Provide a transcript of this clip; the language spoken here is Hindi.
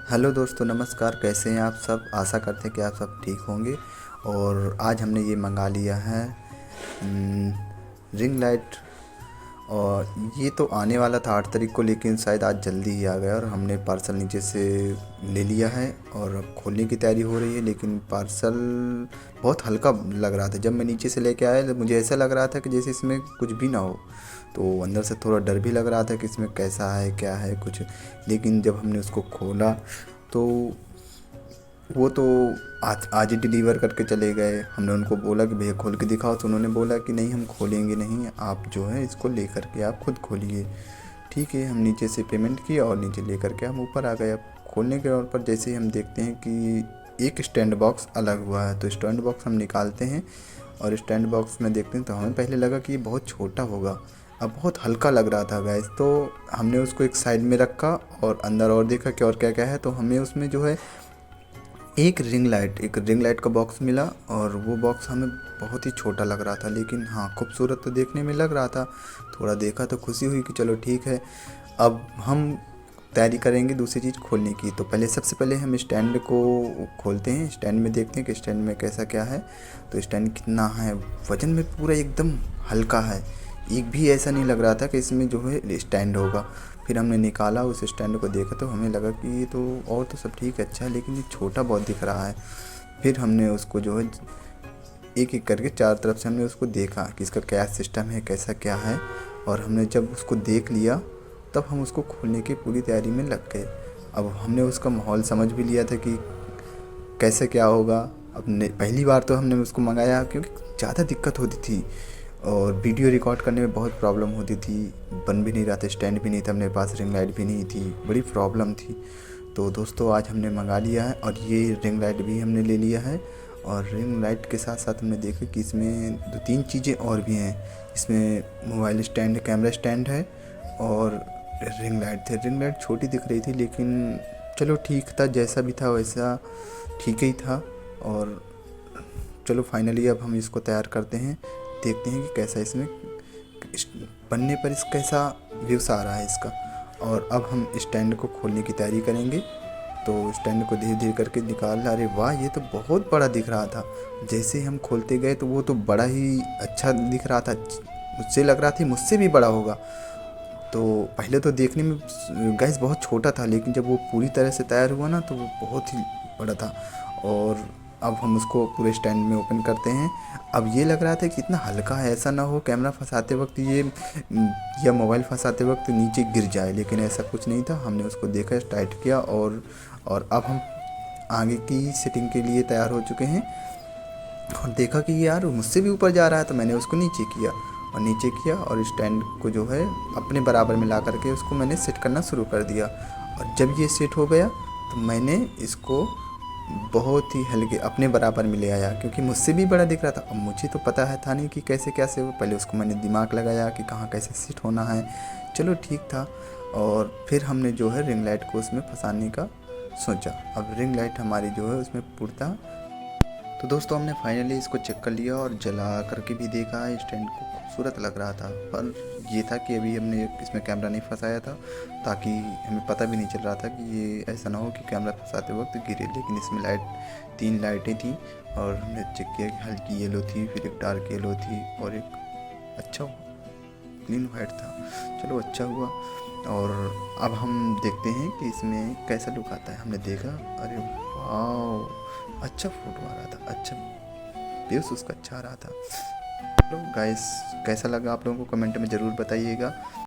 हेलो दोस्तों, नमस्कार। कैसे हैं आप सब? आशा करते हैं कि आप सब ठीक होंगे। और आज हमने ये मंगा लिया है रिंग लाइट। और ये तो आने वाला था 8 तारीख को, लेकिन शायद आज जल्दी ही आ गया और हमने पार्सल नीचे से ले लिया है और अब खोलने की तैयारी हो रही है। लेकिन पार्सल बहुत हल्का लग रहा था। जब मैं नीचे से लेके आया तो मुझे ऐसा लग रहा था कि जैसे इसमें कुछ भी ना हो। तो अंदर से थोड़ा डर भी लग रहा था कि इसमें कैसा है, क्या है कुछ। लेकिन जब हमने उसको खोला तो वो तो आज ही डिलीवर करके चले गए। हमने उनको बोला कि भैया खोल के दिखाओ, तो उन्होंने बोला कि नहीं, हम खोलेंगे नहीं, आप जो है इसको लेकर के आप खुद खोलिए। ठीक है, हम नीचे से पेमेंट किया और नीचे लेकर के हम ऊपर आ गए। अब खोलने के तौर पर जैसे ही हम देखते हैं कि एक स्टैंड बॉक्स अलग हुआ है, तो स्टैंड बॉक्स हम निकालते हैं और स्टैंड बॉक्स में देखते हैं तो हमें पहले लगा कि ये बहुत छोटा होगा। अब बहुत हल्का लग रहा था गैस, तो हमने उसको एक साइड में रखा और अंदर और देखा कि और क्या क्या है। तो हमें उसमें जो है एक रिंग लाइट का बॉक्स मिला। और वो बॉक्स हमें बहुत ही छोटा लग रहा था, लेकिन हाँ, खूबसूरत तो देखने में लग रहा था। थोड़ा देखा तो खुशी हुई कि चलो ठीक है। अब हम तैयारी करेंगे दूसरी चीज़ खोलने की। तो सबसे पहले हम स्टैंड को खोलते हैं। स्टैंड में देखते हैं कि स्टैंड में कैसा क्या है। तो स्टैंड कितना है, वज़न में पूरा एकदम हल्का है। एक भी ऐसा नहीं लग रहा था कि इसमें जो है स्टैंड होगा। फिर हमने निकाला, उस स्टैंड को देखा तो हमें लगा कि ये तो और तो सब ठीक है, अच्छा है, लेकिन ये छोटा बहुत दिख रहा है। फिर हमने उसको जो है एक एक करके चार तरफ से हमने उसको देखा कि इसका क्या सिस्टम है, कैसा क्या है। और हमने जब उसको देख लिया तब हम उसको खोलने की पूरी तैयारी में लग गए। अब हमने उसका माहौल समझ भी लिया था कि कैसे क्या होगा। अब पहली बार तो हमने उसको मंगाया क्योंकि ज़्यादा दिक्कत होती थी और वीडियो रिकॉर्ड करने में बहुत प्रॉब्लम होती थी। बन भी नहीं रहा था, स्टैंड भी नहीं था अपने पास, रिंग लाइट भी नहीं थी, बड़ी प्रॉब्लम थी। तो दोस्तों, आज हमने मंगा लिया है और ये रिंग लाइट भी हमने ले लिया है। और रिंग लाइट के साथ साथ हमने देखा कि इसमें 2-3 चीज़ें और भी हैं। इसमें मोबाइल स्टैंड, कैमरा स्टैंड है और रिंग लाइट थे। रिंग लाइट छोटी दिख रही थी, लेकिन चलो ठीक था, जैसा भी था वैसा ठीक ही था। और चलो फाइनली अब हम इसको तैयार करते हैं, देखते हैं कि कैसा इसमें बनने पर इस कैसा व्यूज़ आ रहा है इसका। और अब हम स्टैंड को खोलने की तैयारी करेंगे। तो स्टैंड को धीरे धीरे करके निकाल, अरे वाह, ये तो बहुत बड़ा दिख रहा था। जैसे ही हम खोलते गए तो वो तो बड़ा ही अच्छा दिख रहा था। मुझसे लग रहा था मुझसे भी बड़ा होगा। तो पहले तो देखने में गैस बहुत छोटा था, लेकिन जब वो पूरी तरह से तैयार हुआ ना तो वो बहुत ही बड़ा था। और अब हम उसको पूरे स्टैंड में ओपन करते हैं। अब ये लग रहा था कि इतना हल्का है, ऐसा ना हो कैमरा फंसाते वक्त ये या मोबाइल फंसाते वक्त नीचे गिर जाए, लेकिन ऐसा कुछ नहीं था। हमने उसको देखा, टाइट किया और अब हम आगे की सेटिंग के लिए तैयार हो चुके हैं। और देखा कि यार मुझसे भी ऊपर जा रहा है, तो मैंने उसको नीचे किया और नीचे किया और स्टैंड को जो है अपने बराबर में ला करके उसको मैंने सेट करना शुरू कर दिया। और जब ये सेट हो गया तो मैंने इसको बहुत ही हल्के अपने बराबर में ले आया, क्योंकि मुझसे भी बड़ा दिख रहा था। अब मुझे तो पता है था नहीं कि कैसे कैसे हो। पहले उसको मैंने दिमाग लगाया कि कहाँ कैसे सेट होना है। चलो ठीक था। और फिर हमने जो है रिंग लाइट को उसमें फंसाने का सोचा। अब रिंग लाइट हमारी जो है उसमें पुरता। तो दोस्तों, हमने फाइनली इसको चेक कर लिया और जला करके भी देखा। स्टैंड को खूबसूरत लग रहा था, पर ये था कि अभी हमने इसमें कैमरा नहीं फंसाया था, ताकि हमें पता भी नहीं चल रहा था कि ये ऐसा ना हो कि कैमरा फंसाते वक्त गिरे। लेकिन इसमें 3 लाइटें थी और हमने चेक किया कि हल्की येलो थी, फिर एक डार्क येलो थी और एक अच्छा क्लीन वाइट था। चलो अच्छा हुआ। और अब हम देखते हैं कि इसमें कैसा लुक आता है। हमने देखा, अरे वाह, अच्छा फोटो आ रहा था, अच्छा व्यूज़ उसका अच्छा आ रहा था। तो गाइस, कैसा लगा आप लोगों को कमेंट में ज़रूर बताइएगा।